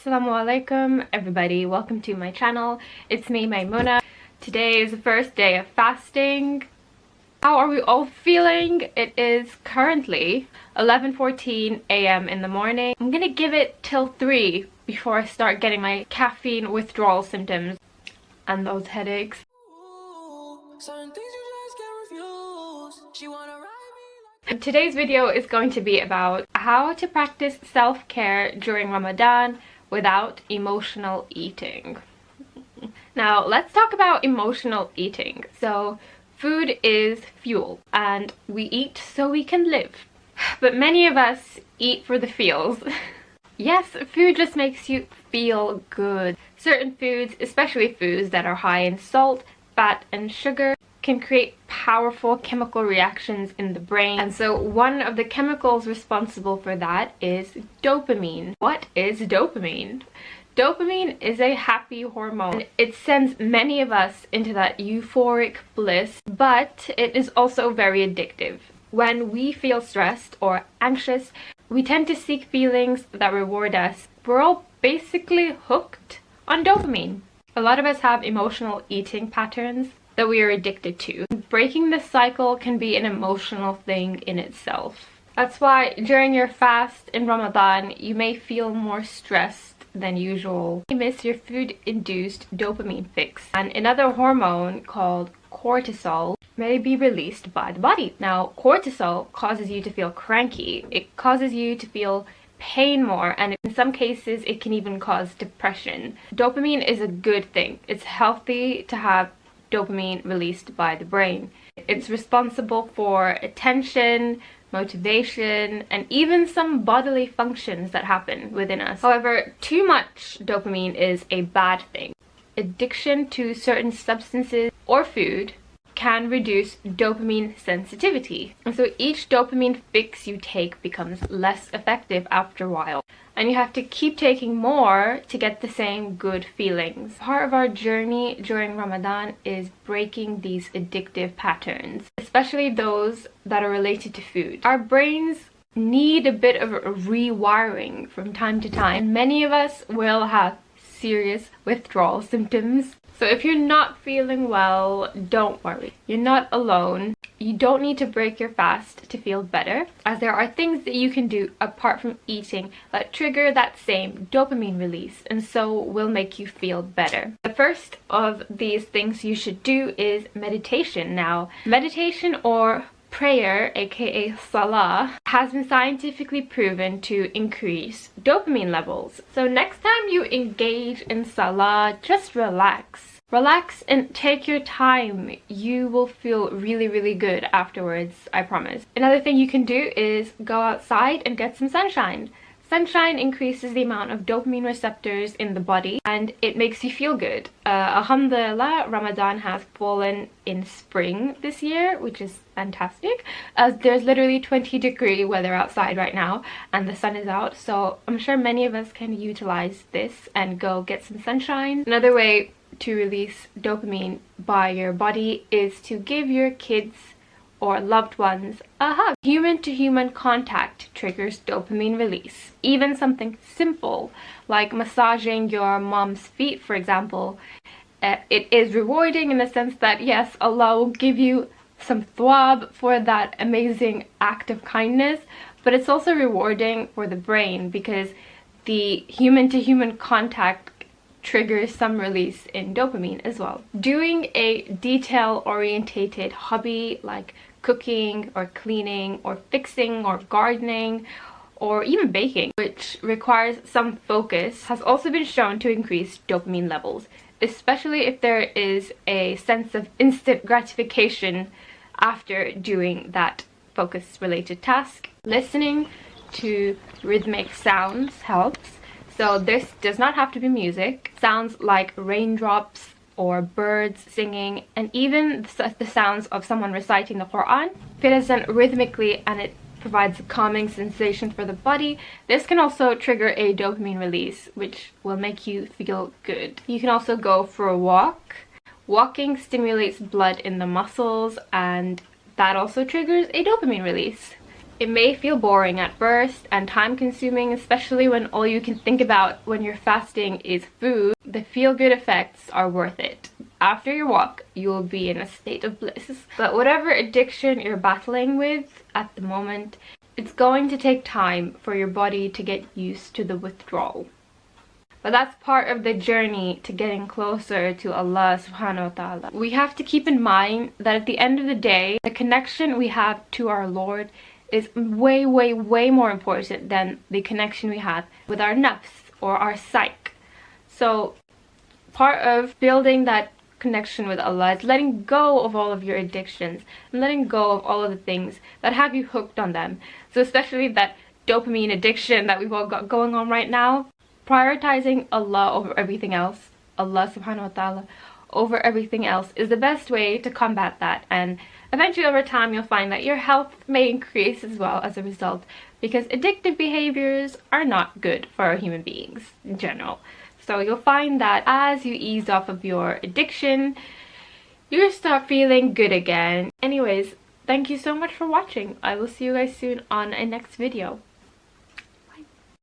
Assalamu alaikum everybody, welcome to my channel. It's me, Maimuna. Today is the first day of fasting. How are we all feeling? It is currently 11:14 a.m. in the morning. I'm gonna give it till 3 before I start getting my caffeine withdrawal symptoms and those headaches. Today's video is going to be about how to practice self-care during Ramadan without emotional eating. Now let's talk about emotional eating. So food is fuel and we eat so we can live, but many of us eat for the feels. Yes, food just makes you feel good. Certain foods, especially foods that are high in salt, fat and sugar, can create powerful chemical reactions in the brain. And so one of the chemicals responsible for that is dopamine. What is dopamine? Dopamine is a happy hormone. It sends many of us into that euphoric bliss, but it is also very addictive. When we feel stressed or anxious, we tend to seek feelings that reward us. We're all basically hooked on dopamine. A lot of us have emotional eating patterns that we are addicted to. Breaking this cycle can be an emotional thing in itself. That's why during your fast in Ramadan, you may feel more stressed than usual. You miss your food-induced dopamine fix, and another hormone called cortisol may be released by the body. Now, cortisol causes you to feel cranky. It causes you to feel pain more, and in some cases it can even cause depression. Dopamine is a good thing. It's healthy to have dopamine released by the brain. It's responsible for attention, motivation, and even some bodily functions that happen within us. However, too much dopamine is a bad thing. Addiction to certain substances or food can reduce dopamine sensitivity. And so each dopamine fix you take becomes less effective after a while. And you have to keep taking more to get the same good feelings. Part of our journey during Ramadan is breaking these addictive patterns, especially those that are related to food. Our brains need a bit of rewiring from time to time. Many of us will have serious withdrawal symptoms. So if you're not feeling well, don't worry. You're not alone. You don't need to break your fast to feel better, as there are things that you can do apart from eating that trigger that same dopamine release and so will make you feel better. The first of these things you should do is meditation. Now, meditation or prayer, aka salah, has been scientifically proven to increase dopamine levels. So next time you engage in salah, just relax. Relax and take your time. You will feel really good afterwards, I promise. Another thing you can do is go outside and get some sunshine. Sunshine increases the amount of dopamine receptors in the body and it makes you feel good. Alhamdulillah, Ramadan has fallen in spring this year, which is fantastic, as there's literally 20-degree weather outside right now and the sun is out, so I'm sure many of us can utilize this and go get some sunshine. Another way to release dopamine by your body is to give your kids or loved ones a hug. Human-to-human contact triggers dopamine release. Even something simple like massaging your mom's feet, for example, it is rewarding in the sense that yes, Allah will give you some thawab for that amazing act of kindness, but it's also rewarding for the brain because the human-to-human contact triggers some release in dopamine as well. Doing a detail-orientated hobby like cooking or cleaning or fixing or gardening or even baking, which requires some focus, has also been shown to increase dopamine levels, especially if there is a sense of instant gratification after doing that focus-related task. Listening to rhythmic sounds helps. So this does not have to be music. Sounds like raindrops or birds singing, and even the sounds of someone reciting the Quran. If it is done rhythmically and it provides a calming sensation for the body, this can also trigger a dopamine release, which will make you feel good. You can also go for a walk. Walking stimulates blood in the muscles and that also triggers a dopamine release. It may feel boring at first and time consuming, especially when all you can think about when you're fasting is food. The feel-good effects are worth it. After your walk, you will be in a state of bliss. But whatever addiction you're battling with at the moment, it's going to take time for your body to get used to the withdrawal. But that's part of the journey to getting closer to Allah subhanahu wa ta'ala. We have to keep in mind that at the end of the day, the connection we have to our Lord is way more important than the connection we have with our nafs or our psyche. So part of building that connection with Allah is letting go of all of your addictions and letting go of all of the things that have you hooked on them. So especially that dopamine addiction that we've all got going on right now. Prioritizing Allah over everything else, Allah subhanahu wa ta'ala over everything else, is the best way to combat that, and eventually over time you'll find that your health may increase as well as a result, because addictive behaviors are not good for human beings in general. So you'll find that as you ease off of your addiction, you'll start feeling good again. Anyways, thank you so much for watching. I will see you guys soon on a next video.